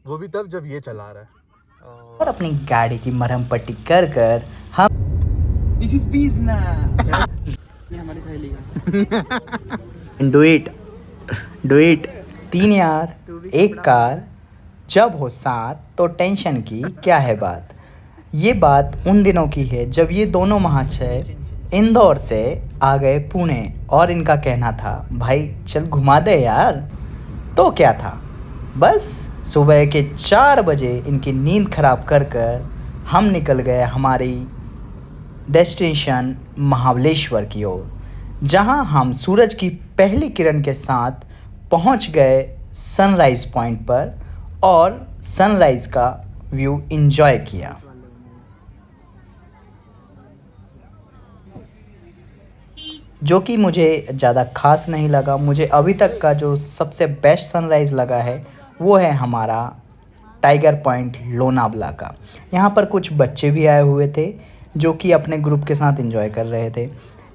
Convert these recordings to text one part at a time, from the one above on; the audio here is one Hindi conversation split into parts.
वो भी तब जब ये चला रहा है। और अपनी गाड़ी की मरहम पट्टी कर कर हम दिस इज पीस ना। ये हमारी सहेली का डू इट 3 यार एक कार, जब हो साथ तो टेंशन की क्या है बात। ये बात उन दिनों की है जब ये दोनों महाशय इंदौर से आ गए पुणे और इनका कहना था भाई चल घुमा दे यार। तो क्या था, बस सुबह के 4 बजे इनकी नींद खराब कर कर हम निकल गए हमारी डेस्टिनेशन महाबलेश्वर की ओर, जहां हम सूरज की पहली किरण के साथ पहुंच गए सनराइज़ पॉइंट पर और सनराइज़ का व्यू एंजॉय किया। जो कि मुझे ज़्यादा खास नहीं लगा। मुझे अभी तक का जो सबसे बेस्ट सनराइज़ लगा है वो है हमारा टाइगर पॉइंट लोनावला का। यहाँ पर कुछ बच्चे भी आए हुए थे जो कि अपने ग्रुप के साथ एंजॉय कर रहे थे।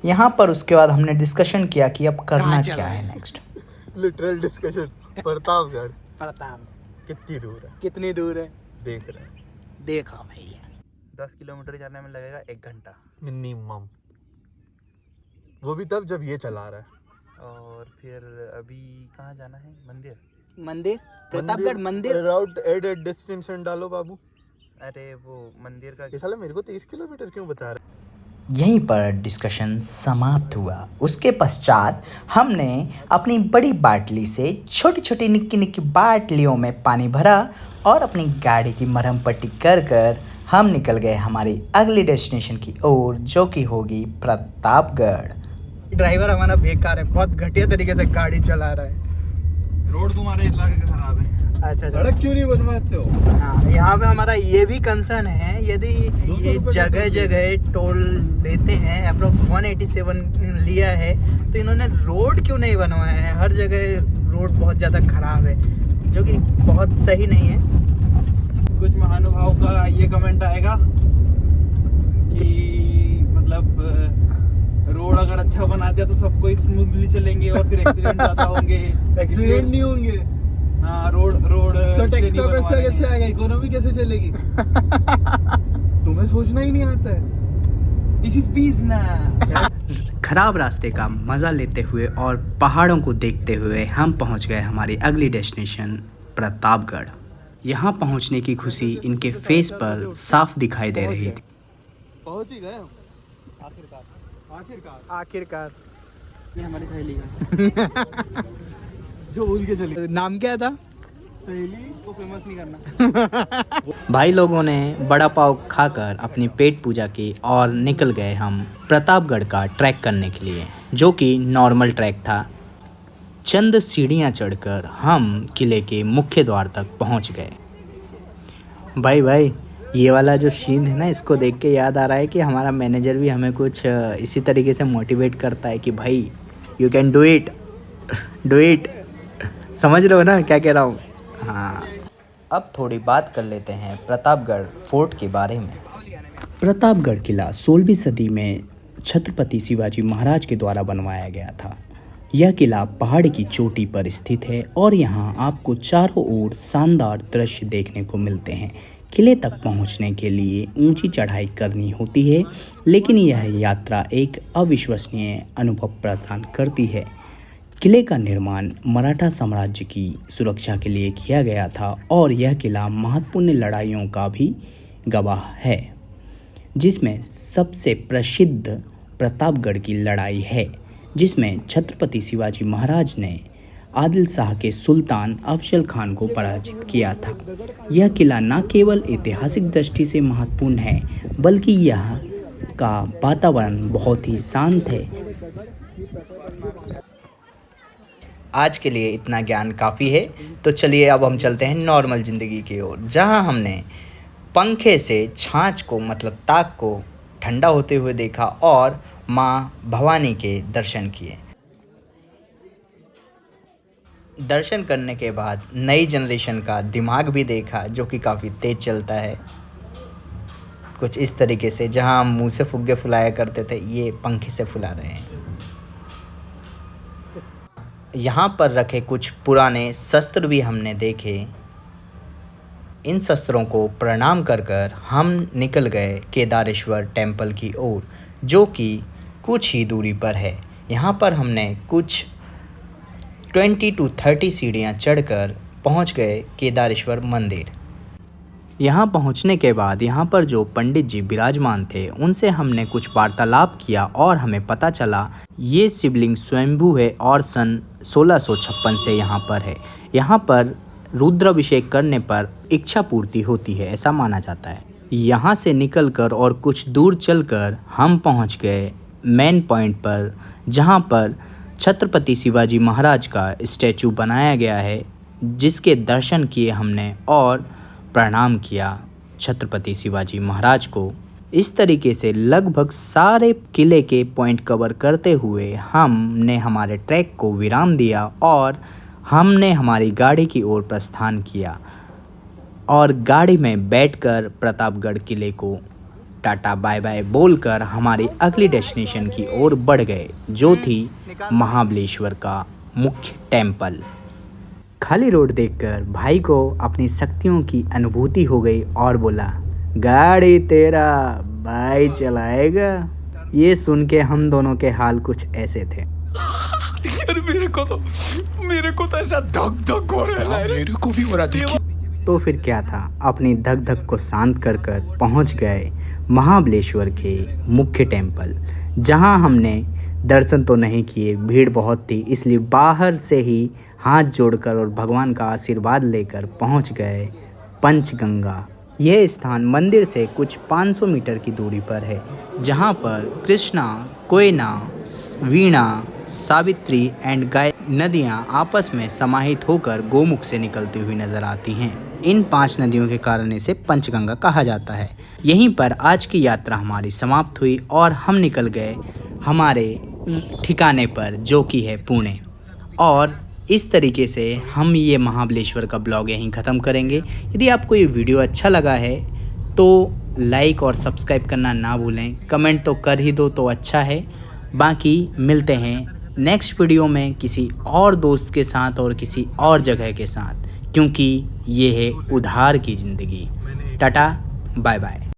यहाँ पर उसके बाद हमने डिस्कशन किया कि अब करना क्या है next. Literal discussion. Pratapgarh Pratap कितनी दूर है? कितनी दूर है? देख रहे हैं। देखा भैया 10 किलोमीटर जाने में लगेगा 1 घंटा मिनिमम। वो भी तब जब ये चला रहा है। और फिर अभी कहाँ जाना है? मंदिर मंदिर प्रतापगढ़ मंदिर। राउट एड डेस्टिनेशन डालो बाबू। अरे वो मंदिर का ये साला मेरे को 23 किलोमीटर क्यों बता रहा है? यहीं पर डिस्कशन समाप्त हुआ। उसके पश्चात हमने अपनी बड़ी बाटली से छोटी छोटी निक्की निक्की बाटलियों में पानी भरा और अपनी गाड़ी की मरहम पट्टी कर कर हम निकल गए हमारी अगली डेस्टिनेशन की ओर, जो कि होगी प्रतापगढ़। ड्राइवर हमारा बेकार है, बहुत घटिया तरीके से गाड़ी चला रहा है। रोड तुम्हारे इलाके का खराब है। अच्छा सड़क क्यों नहीं बनवाते हो? हाँ, यहाँ पे हमारा ये भी कंसर्न है, यदि ये जगह जगह टोल लेते हैं, अप्रोक्स 187 लिया है, तो इन्होंने रोड क्यों नहीं बनवाया है? हर जगह रोड बहुत ज़्यादा खराब है, जो कि बहुत सही नहीं है। कुछ महानुभाव का ये कमेंट आएगा कि मतलब रोड अगर अच्छा बना दिया तो सब कोई स्मूथली चलेंगे और फिर एक्सीडेंट ज़्यादा होंगे। एक्सीडेंट नहीं होंगे। हाँ, रोड तो टैक्स का पैसा कैसे आएगा? इकोनॉमी कैसे चलेगी? तुम्हें सोचना ही नहीं आता है। दिस इज पीस ना। खराब रास्ते का मज़ा लेते हुए और पहाड़ों को देखते हुए हम पहुंच गए हमारी अगली डेस्टिनेशन प्रतापगढ़। यहाँ पहुंचने की खुशी इनके फेस पर साफ दिखाई दे रही थी। पहुंच ही गए हम। आखिरकार ये हमारी सहेली का जो भूल के चली। नाम क्या था? सहेली को फेमस नहीं करना। भाई लोगों ने बड़ा पाव खाकर अपनी पेट पूजा की और निकल गए हम प्रतापगढ़ का ट्रैक करने के लिए, जो कि नॉर्मल ट्रैक था। चंद सीढ़ियाँ चढ़कर हम किले के मुख्य द्वार तक पहुंच गए। भाई ये वाला जो सीन है ना, इसको देख के याद आ रहा है कि हमारा मैनेजर भी हमें कुछ इसी तरीके से मोटिवेट करता है कि भाई यू कैन डू इट। समझ रहे हो ना क्या कह रहा हूँ? हाँ, अब थोड़ी बात कर लेते हैं प्रतापगढ़ फोर्ट के बारे में। प्रतापगढ़ किला 16वीं सदी में छत्रपति शिवाजी महाराज के द्वारा बनवाया गया था। यह किला पहाड़ की चोटी पर स्थित है और यहाँ आपको चारों ओर शानदार दृश्य देखने को मिलते हैं। किले तक पहुँचने के लिए ऊंची चढ़ाई करनी होती है, लेकिन यह यात्रा एक अविश्वसनीय अनुभव प्रदान करती है। किले का निर्माण मराठा साम्राज्य की सुरक्षा के लिए किया गया था और यह किला महत्वपूर्ण लड़ाइयों का भी गवाह है, जिसमें सबसे प्रसिद्ध प्रतापगढ़ की लड़ाई है, जिसमें छत्रपति शिवाजी महाराज ने आदिल शाह के सुल्तान अफजल खान को पराजित किया था। यह किला न केवल ऐतिहासिक दृष्टि से महत्वपूर्ण है, बल्कि यह का वातावरण बहुत ही शांत है। आज के लिए इतना ज्ञान काफ़ी है, तो चलिए अब हम चलते हैं नॉर्मल ज़िंदगी की ओर, जहां हमने पंखे से छाछ को मतलब ताक को ठंडा होते हुए देखा और माँ भवानी के दर्शन किए। दर्शन करने के बाद नई जनरेशन का दिमाग भी देखा, जो कि काफ़ी तेज़ चलता है। कुछ इस तरीके से, जहां हम मुँह से फुग्गे फुलाया करते थे, ये पंखे से फुला रहे हैं। यहाँ पर रखे कुछ पुराने शस्त्र भी हमने देखे, इन शस्त्रों को प्रणाम कर कर हम निकल गए केदारेश्वर टेम्पल की ओर, जो कि कुछ ही दूरी पर है। यहाँ पर हमने कुछ 20 to 30 सीढ़ियाँ चढ़कर पहुँच गए केदारेश्वर मंदिर। यहाँ पहुँचने के बाद यहाँ पर जो पंडित जी विराजमान थे उनसे हमने कुछ वार्तालाप किया और हमें पता चला ये शिवलिंग स्वयंभू है और सन 1656 से यहाँ पर है। यहाँ पर रुद्राभिषेक करने पर इच्छा पूर्ति होती है, ऐसा माना जाता है। यहाँ से निकलकर और कुछ दूर चलकर हम पहुँच गए मेन पॉइंट पर, जहाँ पर छत्रपति शिवाजी महाराज का स्टैचू बनाया गया है, जिसके दर्शन किए हमने और प्रणाम किया छत्रपति शिवाजी महाराज को। इस तरीके से लगभग सारे किले के पॉइंट कवर करते हुए हमने हमारे ट्रैक को विराम दिया और हमने हमारी गाड़ी की ओर प्रस्थान किया और गाड़ी में बैठकर प्रतापगढ़ किले को टाटा बाय बाय बोलकर हमारी अगली डेस्टिनेशन की ओर बढ़ गए, जो थी महाबलेश्वर का मुख्य टेम्पल। खाली रोड देखकर भाई को अपनी शक्तियों की अनुभूति हो गई और बोला, गाड़ी तेरा भाई चलाएगा। ये सुन के हम दोनों के हाल कुछ ऐसे थे। अरे मेरे को तो ऐसा धक धक हो रहा है। मेरे को भी हो रहा था। तो फिर क्या था, अपनी धक धक को शांत कर कर पहुँच गए महाबलेश्वर के मुख्य टेम्पल, जहाँ हमने दर्शन तो नहीं किए, भीड़ बहुत थी, इसलिए बाहर से ही हाथ जोड़कर और भगवान का आशीर्वाद लेकर पहुंच गए पंचगंगा। यह स्थान मंदिर से कुछ 500 मीटर की दूरी पर है, जहां पर कृष्णा, कोयना, वीणा, सावित्री एंड गाय नदियां आपस में समाहित होकर गोमुख से निकलती हुई नजर आती हैं। इन 5 नदियों के कारण इसे पंचगंगा कहा जाता है। यहीं पर आज की यात्रा हमारी समाप्त हुई और हम निकल गए हमारे ठिकाने पर, जो कि है पुणे। और इस तरीके से हम ये महाबलेश्वर का ब्लॉग यहीं ख़त्म करेंगे। यदि आपको ये वीडियो अच्छा लगा है तो लाइक और सब्सक्राइब करना ना भूलें, कमेंट तो कर ही दो तो अच्छा है। बाकी मिलते हैं नेक्स्ट वीडियो में किसी और दोस्त के साथ और किसी और जगह के साथ, क्योंकि ये है उधार की ज़िंदगी। Tata bye bye.